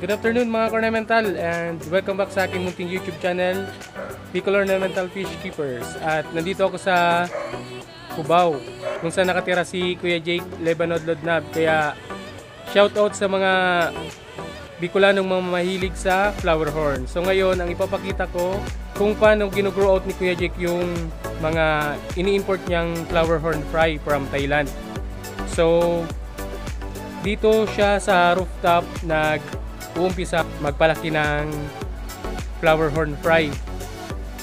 Good afternoon mga ornamental and welcome back sa aking munting YouTube channel, Bicol Ornamental Fish Keepers. At nandito ako sa Cubao kung saan nakatira si Kuya Jake Lebanod Lodnab. Kaya shout out sa mga Bicolanong mga mahilig sa flower horn. So ngayon ang ipapakita ko kung paano gino-grow out ni Kuya Jake yung mga ini-import niyang flower horn fry from Thailand. So dito siya sa rooftop nag-uumpisa magpalaki ng flower horn fry.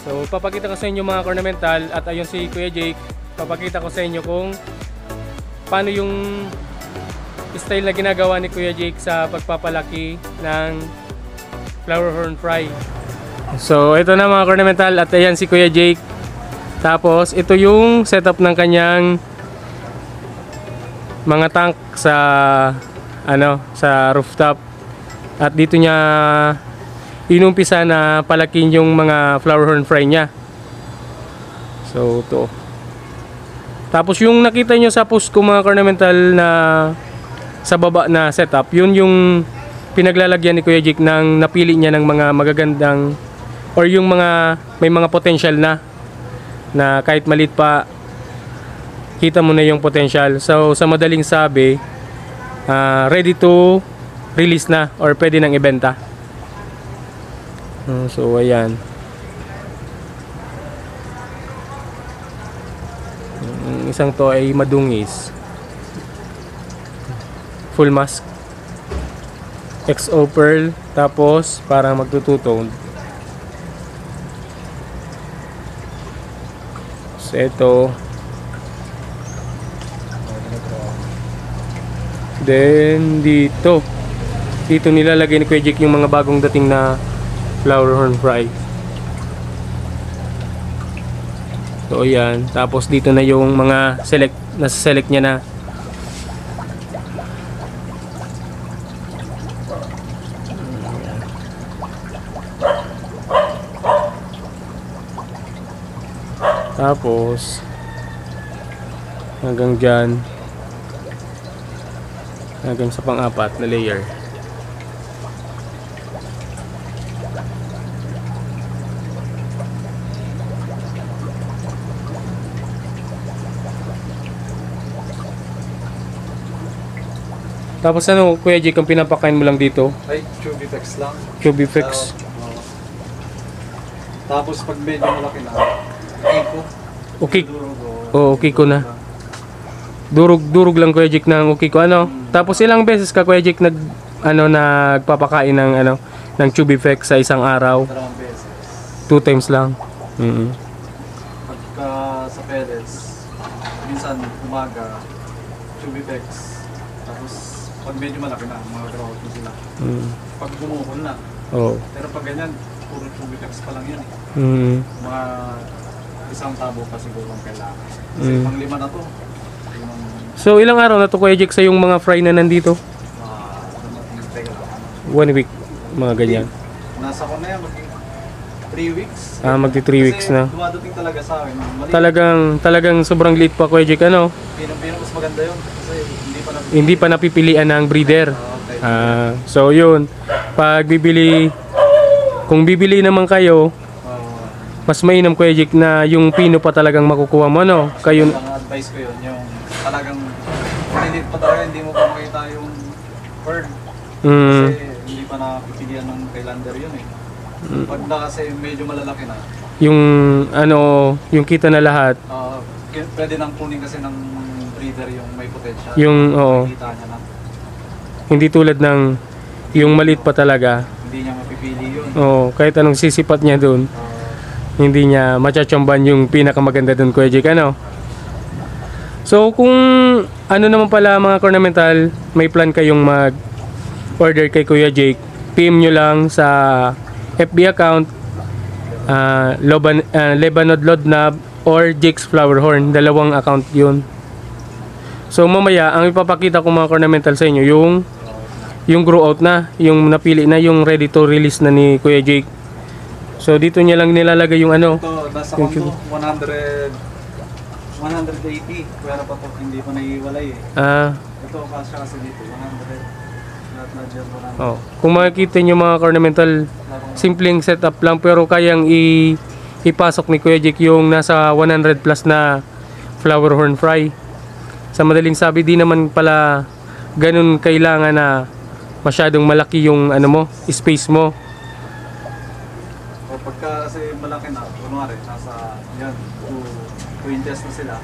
So papakita ko sa inyo mga ornamental at ayun si Kuya Jake, papakita ko sa inyo kung paano yung style na ginagawa ni Kuya Jake sa pagpapalaki ng flower horn fry. So ito na mga ornamental at ayan si Kuya Jake. Tapos ito yung setup ng kanyang mga tank sa sa rooftop. At dito niya inumpisa na palakin yung mga flower horn fry niya. So to. Tapos yung nakita nyo sa post ko mga ornamental na sa baba na setup, yun yung pinaglalagyan ni Kuya Jake ng napili niya ng mga magagandang or yung mga may mga potential na kahit maliit pa kita mo na yung potential. So sa madaling sabi, ready to release na or pwede nang ibenta. So ayan. Yung isang to ay madungis. Full mask. XO pearl. Tapos parang magtututone. So ito. Then dito nilalagay ni Kuya Jake yung mga bagong dating na flower horn fry. So ayan. Tapos dito na yung mga nasa-select niya na. Tapos hanggang dyan, hanggang sa pang-apat na layer. Tapos ano, Kuya Jake, ang pinapakain mo lang dito? Ay, Chubifex lang. Chubifex. Tapos pag medyo malaki na, Kiko. Okay. Oh, okay ko na. Durug lang Kuya Jake ng okay ko Tapos ilang beses ka Kuya Jake nagpapakain ng ng Chubifex sa isang araw? 2 beses. 2 times lang. Pagka sa pellets, minsan umaga, Chubifex. Tapos pag medyo malaki na, mga grout na sila. Pag bumukol na. Oh. Pero pag ganyan, puro Chubifex pa lang yan Mga isang tabo pa siguro ang kailangan. Kasi pang-5 na to. So ilang araw na to Kuya Jake sa yung mga fry na nandito? 1 week, mga ganyan. Nasa ko na yan, 3 weeks. Magti 3 weeks na. Dumadating talaga sa akin. Talagang sobrang liit pa Kuya Jake Pinong mas maganda yun kasi hindi pa napipilian ng breeder. So yun, kung bibili naman kayo, mas mainam Kuya Jake na yung pino pa talagang makukuha mo kayo. Ang advice ko yun, yung talagang malilit pa talaga, hindi mo pa makita yung bird. Kasi hindi pa napipilian ng Thailander yun Pag na kasi medyo malalaki na, yung kita na lahat. Pwede nang kunin kasi ng breeder yung may potential. Kita niya na. Hindi tulad ng yung maliit pa talaga. Hindi niya mapipili yun. Kahit anong sisipat niya doon. Hindi niya machachamban yung pinakamaganda doon Kuya Jake So kung naman pala mga ornamental, may plan kayong mag-order kay Kuya Jake, PM nyo lang sa FB account Lebanod Lodnab or Jake's Flower Horn. 2 account yun. So mamaya ang ipapakita ko mga ornamental sa inyo yung grow out na, yung napili na, yung ready to release na ni Kuya Jake. So dito niya lang nilalagay yung Ito, nasa kondo, 180. Pero pa to, hindi pa naiiwalay Ah. Ito, kasi dito, 100. Lahat na dyan mo lang. Oh. Kung makikita nyo mga ornamental, simpleng setup lang pero kayang ipasok ni Kuya Jake yung nasa 100 plus na flower horn fry. Sa madaling sabi, di naman pala ganun kailangan na masyadong malaki yung ano mo, space mo. O pagka kasi malaki na, kunwari, nasa yan, 2 inches na sila,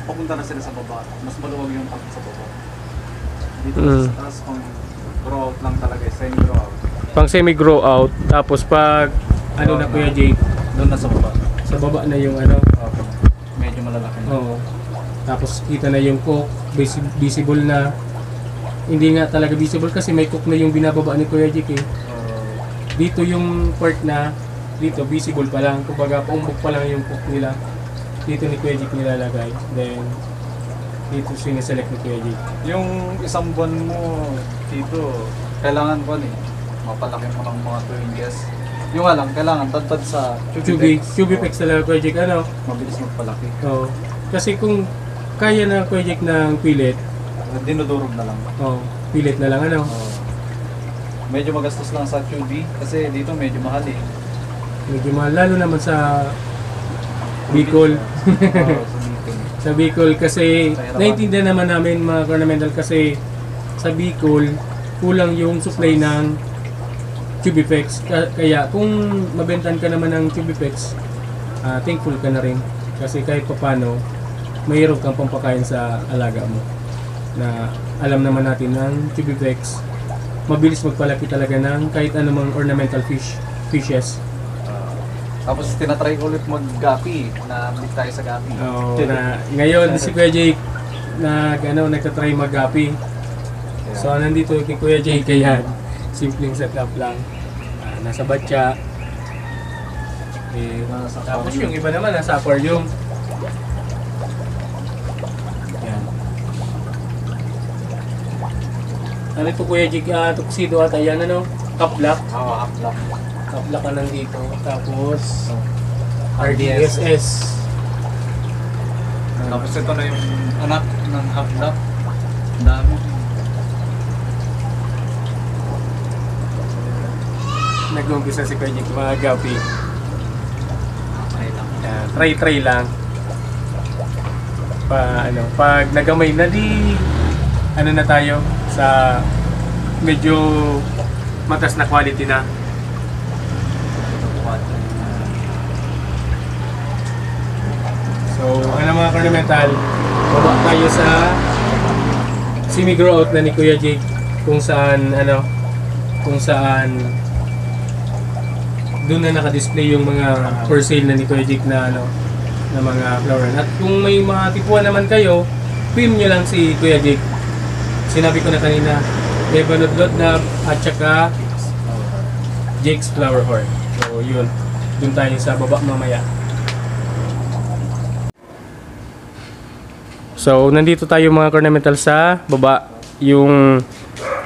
papunta na sila sa baba. Mas maluwag yung tank sa baba. Dito sa taas, pang grow out lang talaga, semi-grow out. Pang semi-grow out, tapos pag ano na Kuya Jake, Doon na sa baba. sa baba na yung ano. Okay. Medyo malalaki na. Oo. Tapos kita na yung cook, visible na. Hindi nga talaga visible kasi may cook na yung binababa ni Kuya Jake eh. Dito yung part na, dito visible pa lang. Kumbaga paumbok pa lang yung cook nila. Dito ni Kuya Jake nilalagay. Then, dito siniselect ni Kuya Jake. Yung isang buwan mo dito, kailangan ko mapalaki mo ng mga 2 inches. Yung nga lang, kailangan tad sa Cubipex talaga Kuya Jake, ano? Mabilis magpalaki. Oo. Kasi kung kaya na Kuya Jake ng pilit, Dinudurog na lang. pilit na lang ano. Medyo magastos lang sa QB kasi dito medyo mahal eh. Medyo mahal, lalo naman sa Bicol. Sa Bicol. Sa Bicol kasi naiintindihan naman namin mga ornamental kasi sa Bicol kulang yung supply ng Cubipex. Kaya kung mabentan ka naman ng Cubipex, thankful ka na rin kasi kahit papano mayroon kang pampakain sa alaga mo na alam naman natin ng Cubipex mabilis magpalaki talaga ng kahit anumang ornamental fishes. Tapos tinatry ko ulit mag-gapi na balik tayo sa gapi. Na ngayon si Kuya Jake nagtatry mag-gapi. So nandito kay Kuya Jake kaya simpleng setup lang. Nasa batya. Tapos yung iba naman nasa aquarium. Yan. Ano ito Kuya Jake? Tuxedo ata yan ano? Kaplak. Oo, half-black. Kaplak ka nandito. Tapos RDSS. Tapos ito na yung anak ng half-black. Ang dami. Nag-umpisa si Kuya Jake mga gapi. Try lang. Try lang. Pag nagamay na ano na tayo sa medyo matas na quality na. So, mga ornamental, baba tayo sa semi-grow out na ni Kuya Jake kung saan doon na naka-display yung mga for sale na ni Kuya Jake na na mga flower. At kung may mga tipuan naman kayo, PM nyo lang si Kuya Jake. Sinabi ko na kanina, Lebanon Lodnab at saka Jake's Flower Horn. So yun, doon tayo sa baba mamaya. So nandito tayo mga ornamental sa baba, yung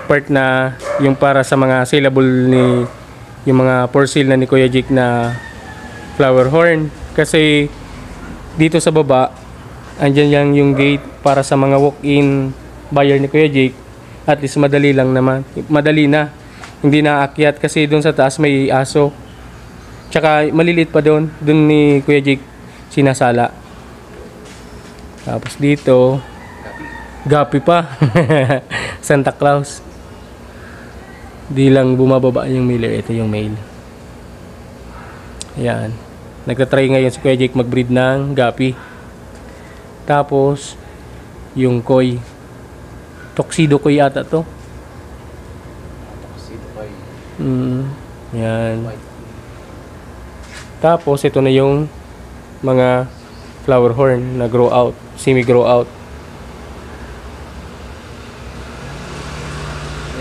part na yung para sa mga saleable yung mga for sale na ni Kuya Jake na flower horn. Kasi dito sa baba, andyan lang yung gate para sa mga walk-in buyer ni Kuya Jake. At least madali na. Hindi na aakyat kasi doon sa taas may aso. Tsaka maliliit pa doon ni Kuya Jake sinasala. Tapos dito, gapi pa. Santa Claus. Di lang bumababa yung mailer. Ito yung male. Ayan. Nagtatry ngayon si Kuya Jake mag-breed ng gapi. Tapos, yung koi. Tuxedo koi ata to. Tuxedo koi. Yan. Tapos, ito na yung mga flower horn na grow out. Semi-grow out.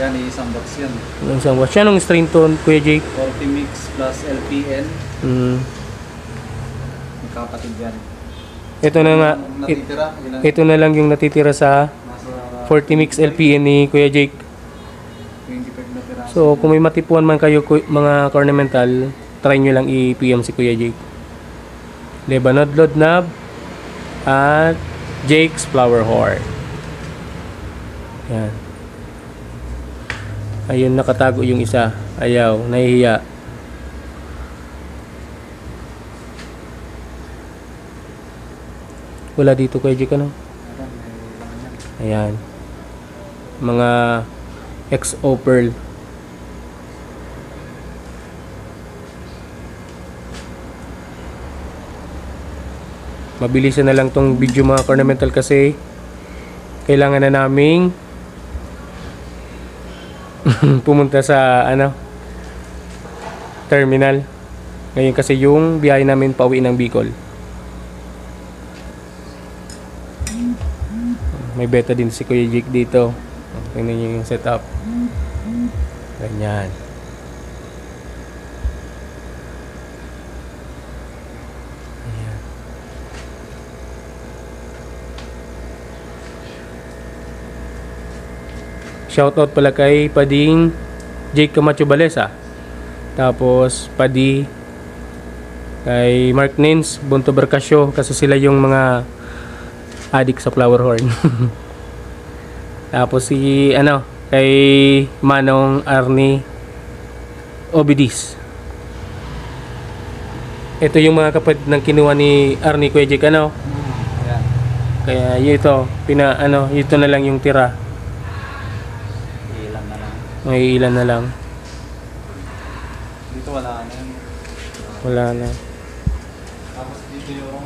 Yan, isang box yan. Isang watch. Anong strain to, Kuya Jake? 40 mix plus LPN. Magkapatid yan. Ito na nga. Natitira, Ito na lang yung natitira sa nasa 40 mix LPN ni Kuya Jake. 25 na tira. So, kung may matipuan man kayo mga ornamental, try nyo lang i-PM si Kuya Jake. Lebanon Lodnab at Jake's Flower Horn. Yan. Ayun, nakatago yung isa. Ayaw, nahihiya. Wala dito Kuya Jake, ano? Ayan. Mga XO pearl. Mabilisan na lang tong video mga ornamental kasi kailangan na naming pumunta sa terminal. Ngayon kasi yung biyahe namin pauwi ng Bicol. May beta din si Kuya Jake dito. Tingnan niyo yung setup. Ganyan. Ayan. Shoutout pala kay Pading Jake Camacho Balesa. Tapos Padi kay Mark Nins, Bunto Bercasio kasi sila yung mga adik sa flower horn. Tapos si kay Manong Arnie Obidis. Ito yung mga kapatid ng kinuha ni Arnie Kuya Jake, Ayan. Kaya ito ito na lang yung tira. Ilan na lang. May ilan na lang. Dito wala na yun. Wala na. Tapos dito yung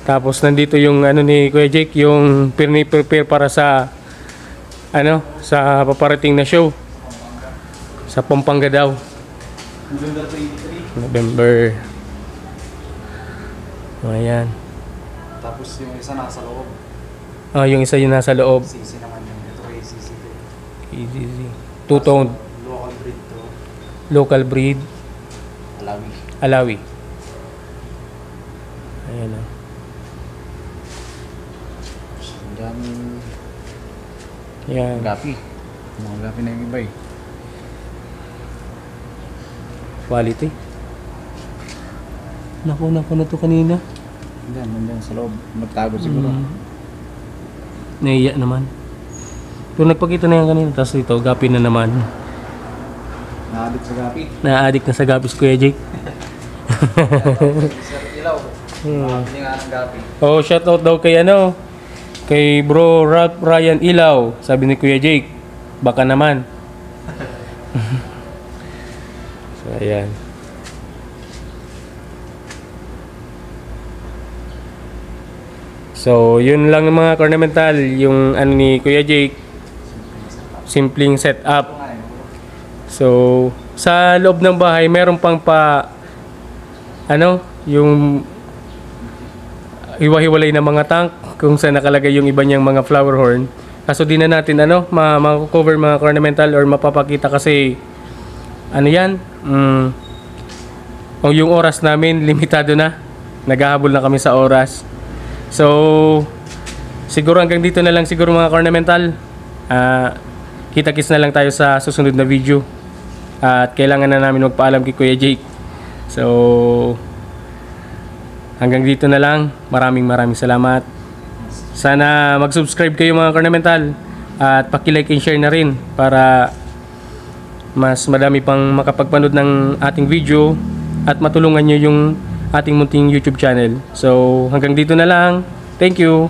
Tapos nandito yung ni Kuya Jake, yung prepare para sa sa paparating na show sa Pampanga daw. November 23. November. Ayan. Tapos yung isa nasa loob. Yung isa yung nasa loob. CC naman yun. Ito kay CC. Easy. Two-tone. Local breed to. Local breed. Alawi. Alawi. Ayan o. Ang dami. Ayan. Gapi. Mga gapi na yung iba eh. Quality. Naku na to kanina. Nandiyan sa loob. Magtago siguro. Naiya naman. Yung nagpakita na yan kanina, tapos ito, gapi na naman. Naadik sa gapi. Na-addict na sa gapi si Kuya Jake. Sir Ilaw. Nakapili nga ng gapi. Oh, shoutout daw kay kay Bro Ryan Ilaw. Sabi ni Kuya Jake, baka naman. So, ayan. So, yun lang mga ornamental, yung ni Kuya Jake. Simpleng setup. So, sa loob ng bahay, meron pang yung hiwa-hiwalay na mga tank kung saan nakalagay yung iba niyang mga flower horn. Kaso di na natin ma-cover mga ornamental or mapapakita kasi yung oras namin limitado na. Naghahabol na kami sa oras. So, siguro hanggang dito na lang siguro mga ornamental. Kita-kits na lang tayo sa susunod na video. At kailangan na namin magpaalam kay Kuya Jake. So, hanggang dito na lang. Maraming salamat. Sana mag-subscribe kayo mga ornamental. At paki-like and share na rin para mas madami pang makapagpanood ng ating video at matulungan nyo yung ating munting YouTube channel. So, hanggang dito na lang. Thank you.